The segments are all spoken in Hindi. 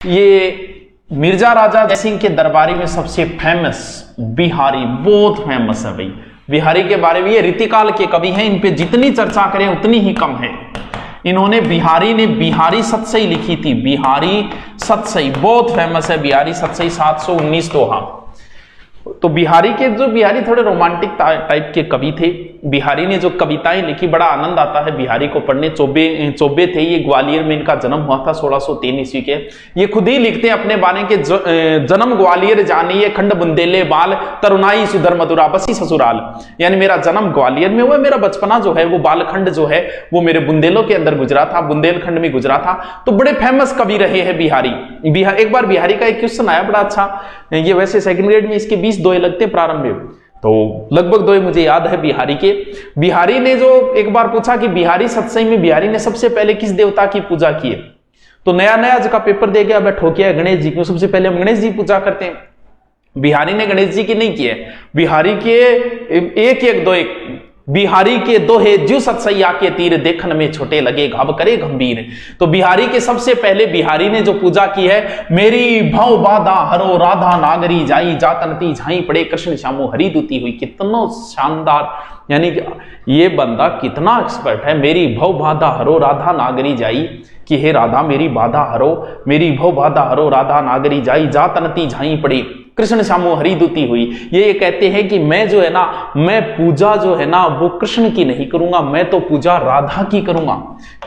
ये मिर्जा राजा जयसिंह के दरबारी में सबसे फेमस बिहारी बहुत फेमस है भाई। बिहारी के बारे में ये रीतिकाल के कवि हैं, इन पे जितनी चर्चा करें उतनी ही कम है। इन्होंने बिहारी ने बिहारी सतसई लिखी थी, बिहारी सतसई बहुत फेमस है। बिहारी सतसई 719 दोहा। तो बिहारी थोड़े रोमांटिक टाइप के कवि थे। बिहारी ने जो कविताएं लिखी बड़ा आनंद आता है बिहारी को पढ़ने। चौबे थे, ये ग्वालियर में इनका जन्म हुआ था 1603 ईस्वी के। ये खुद ही लिखते हैं अपने बारे के जन्म ग्वालियर जानिए खंड बुंदेले बाल तरुणाई सुधर मधुरा बसी ससुराल। यानी मेरा जन्म ग्वालियर में हुआ, मेरा बचपना जो है वो बालखंड जो है वो मेरे बुंदेलों के अंदर गुजरा था, बुंदेलखंड में गुजरा था। तो बड़े फेमस कवि रहे हैं बिहारी। एक बार बिहारी का एक क्वेश्चन आया बड़ा अच्छा, ये वैसे सेकंड ग्रेड में इसके 20 दोहे लगते हैं प्रारंभ में, तो लगभग दोहे मुझे याद है बिहारी के। बिहारी ने जो एक बार पूछा कि बिहारी सतसई में बिहारी ने सबसे पहले किस देवता की पूजा की है, तो नया जगह पेपर दे गया, बैठो किया गणेश जी की। सबसे पहले हम गणेश जी पूजा करते हैं। बिहारी ने गणेश जी की नहीं की है। बिहारी के एक दोहे, बिहारी के दोहे ज्यू सतसैया के तीर देखन में छोटे लगे घाव करे गंभीर। तो बिहारी के सबसे पहले बिहारी ने जो पूजा की है, मेरी भव बाधा हरो राधा नागरी जाई जातनती झाई पड़े कृष्ण श्यामो हरी दूती हुई। कितना शानदार, यानी ये बंदा कितना एक्सपर्ट है। मेरी भव बाधा हरो राधा नागरी जाई, कि हे राधा मेरी बाधा हरो, मेरी भव बाधा हरो राधा नागरी जाई जातनती झाई पड़े कृष्ण श्यामो हरी दूती हुई। ये कहते हैं कि मैं जो है ना, मैं पूजा जो है ना वो कृष्ण की नहीं करूंगा, मैं तो पूजा राधा की करूंगा।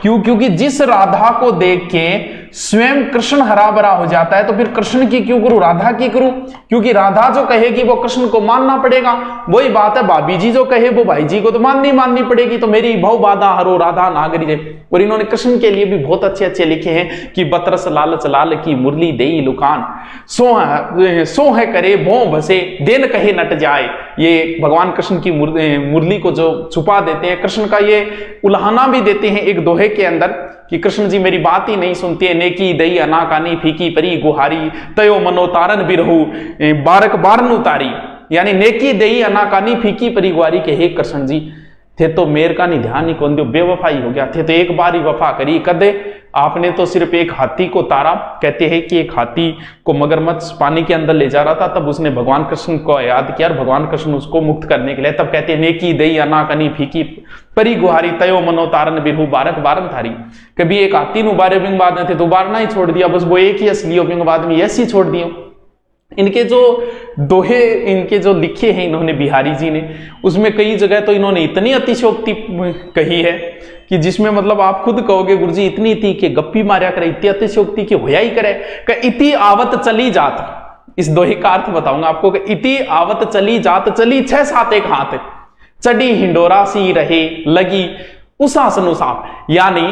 क्यों? क्योंकि जिस राधा को देख के स्वयं कृष्ण हरा भरा हो जाता है, तो फिर कृष्ण की क्यों करूं, राधा की करूं? क्योंकि राधा जो कहेगी वो कृष्ण को मानना पड़ेगा। वही बात है, भाभी जी जो कहे वो भाई जी को तो माननी पड़ेगी। तो मेरी भव बाधा हरो राधा नागरी। और इन्होंने कृष्ण के लिए भी बहुत अच्छे लिखे हैं कि बतरस लालच लाल की मुरली देई लुकान, सो है करे भों भसे देन कहे नट जाए। ये भगवान कृष्ण की मुरली को जो छुपा देते हैं, कृष्ण का ये उल्हाना भी देते हैं एक दोहे के अंदर कि कृष्ण जी मेरी बात ही नहीं सुनते, नेकी दई अनाकानी फीकी परी गुहारी तयो मनोतारन बिरहु बारक बारन उतारी। यानी नेकी दई अनाकानी फीकी परी गुहारी के हे कृष्ण जी थे तो मेर का नहीं ध्यान नहीं कौन दो, बेवफाई हो गया थे तो एक बार ही वफा करी कदे, आपने तो सिर्फ एक हाथी को तारा। कहते हैं कि एक हाथी को मगरमच्छ पानी के अंदर ले जा रहा था, तब उसने भगवान कृष्ण को याद किया और भगवान कृष्ण उसको मुक्त करने के लिए, तब कहते हैं नेकी दई अनाकनी फीकी परी गुहारी तयो मनोतारन बिरहु बारक बारन थारी। कभी एक हाथी नु बारे बिंग बाद में थे तो बारना ही छोड़ दिया, बस वो एक ही असली बिंग बाद में ऐसी छोड़ दियो। इनके जो दोहे इनके जो लिखे हैं इन्होंने बिहारी जी ने, उसमें कई जगह तो इन्होंने इतनी अतिशयोक्ति कही है कि जिसमें मतलब आप खुद कहोगे गुरुजी इतनी थी कि गप्पी मारिया करे, इतनी अतिशयोक्ति की होया ही करे। इति आवत चली जात, इस दोहे का अर्थ बताऊंगा आपको कि इति आवत चली जात, चली 6-7 एक हाथ, चढ़ी हिंडोरा सी रहे लगी उसासनु सांप। यानी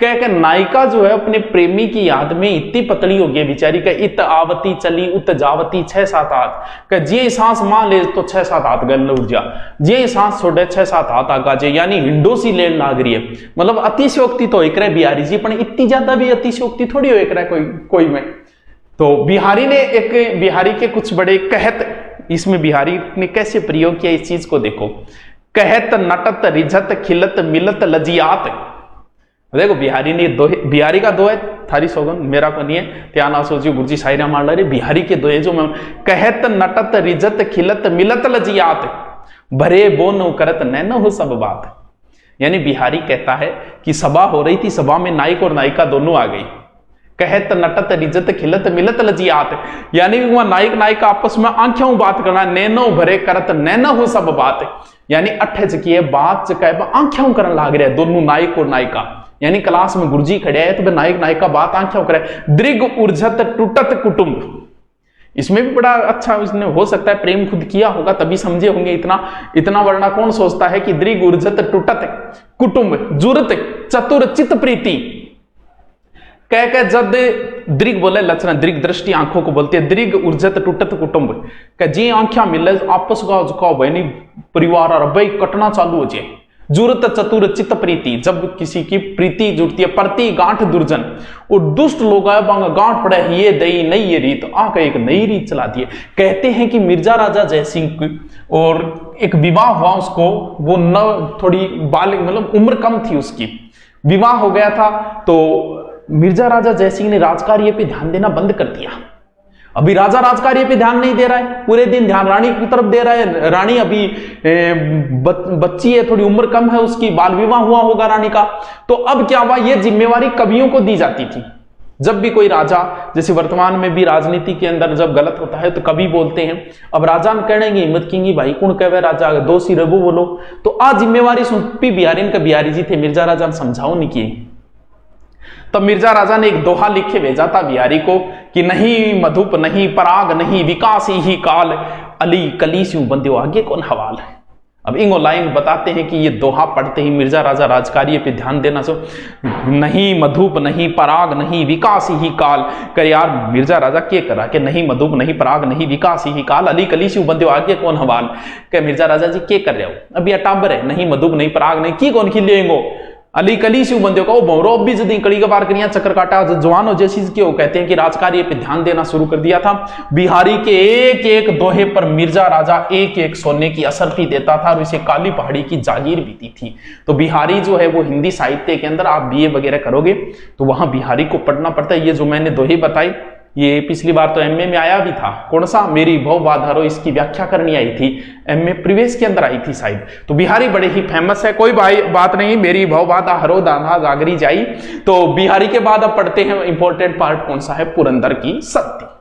कहकर नायिका जो है अपने प्रेमी की याद में इतनी पतली हो गई बेचारी का, इत आवती चली उत जावती 6-7 हाथ का, जे सांस मान ले तो 6-7 हाथ गल उठ जा, जे सांस छोड़े 6-7 हाथ आगा जे, यानी हिंडोसी लेन लाग रही है। मतलब अतिशयोक्ति तो एक रहे बिहारी जी, पर इतनी ज्यादा भी अतिशयोक्ति थोड़ी हो एक रहा कोई में। तो बिहारी ने बिहारी के कुछ बड़े कहत, इसमें बिहारी ने कैसे प्रयोग किया इस चीज को देखो। कहत नटत रिझत खिलत मिलत लजियात। देखो बिहारी का दोहे थारी सौगन मेरा को नहीं है, त्या ना सोचियो गुरुजी शायरा मार ला रहे। बिहारी के दोहे जो मैं कहत नटत रिजत खिलत मिलत लजियात, भरे बोन करत नैन हो सब बात। यानी बिहारी कहता है कि सभा हो रही थी, सभा में नायक और नायिका दोनों आ गई। कहत नटत रिजत खिलत मिलत लजियात, यानी वहां नायक नायिका आपस में आंखों बात करना, नैनो भरे करत नैन हो सब बात। यानी अट्ठे चकिए बात चकाए आंखों करन लाग रहे दोनों नायक और नायिका। यानी क्लास में गुरुजी खड़े है तो नायक नायिका बात आंखों करे। दृग उर्जत टूटत कुटुंब, इसमें भी बड़ा अच्छा उसने हो सकता है प्रेम खुद किया होगा तभी समझे होंगे इतना वरना कौन सोचता है कि दृग उर्जत टूटत कुटुंब जुरत चतुर चित प्रीति। कह जब दृग बोले लक्षण, दृग दृष्टि आंखों को बोलते हैं, दृग उर्जत टूटत कुटुंब का जी आंखिया मिले आपस का बहनी परिवार और भाई कटना चालू हो जाए। जुरत चतुर चित्त प्रीति, जब किसी की प्रीति जुड़ती है, प्रति गांठ दुर्जन और दुष्ट लोग गांठ पड़े, ये दई नई ये रीत आकर एक नई रीत चला दी है। कहते हैं कि मिर्जा राजा जयसिंह और एक विवाह हुआ उसको, वो न थोड़ी बालिग मतलब उम्र कम थी उसकी, विवाह हो गया था। तो मिर्जा राजा जयसिंह ने राजकार्य पे ध्यान देना बंद कर दिया। अभी राजा राजकार्य पे ध्यान नहीं दे रहा है, पूरे दिन ध्यान रानी की तरफ दे रहा है। रानी अभी बच्ची है, थोड़ी उम्र कम है उसकी, बाल विवाह हुआ होगा रानी का। तो अब क्या हुआ, ये जिम्मेवारी कवियों को दी जाती थी। जब भी कोई राजा, जैसे वर्तमान में भी राजनीति के अंदर जब गलत होता है तो कवि बोलते हैं, अब राजा कहेंगे हिम्मत किंगी भाई कौन कहे राजा दोषी रघु बोलो। तो आ जिम्मेवारी सुनपी बिहारी का बिहारी जी थे, मिर्जा राजा ने समझाओ नहीं किए। तब मिर्जा राजा ने एक दोहा लिखे भेजा था बिहारी को कि नहीं मधुप नहीं पराग नहीं विकास ही काल, अली कली स्यू बंदे आगे कौन हवाल है। अब इंगो लाइन बताते हैं कि ये दोहा पढ़ते ही मिर्जा राजा राजकार्य पे ध्यान देना सो नहीं मधुप नहीं पराग नहीं विकास ही काल कर। यार मिर्जा राजा के करा कि नहीं मधुप नहीं पराग नहीं विकास ही काल, अली कली स्यू बंदे आगे कौन हवाल। कह मिर्जा राजा जी के कर रहे हो, अभी अटाबर है, नहीं मधुप नहीं पराग नहीं की कौन खिलेंगो, अली कली शिव बंदे का वो भी जदी कड़ी का बार करिया चक्कर काटा जवान हो जैसी क्यों। कहते हैं कि राजकार्य पे ध्यान देना शुरू कर दिया था। बिहारी के एक एक दोहे पर मिर्जा राजा एक एक सोने की असरफी देता था और इसे काली पहाड़ी की जागीर भी दी थी। तो बिहारी जो है वो हिंदी साहित्य के अंदर आप बीए वगैरह करोगे तो वहां बिहारी को पढ़ना पड़ता है। ये जो मैंने दोहे बताई ये पिछली बार तो एमए में आया भी था, कौन सा मेरी भव बाधारो, इसकी व्याख्या करनी आई थी एमए प्रीवियस के अंदर आई थी शायद। तो बिहारी बड़े ही फेमस है, कोई बात नहीं, मेरी भव बाधा हरो दाना जागरी जाई। तो बिहारी के बाद अब पढ़ते हैं इंपॉर्टेंट पार्ट कौन सा है, पुरंदर की सत्ती।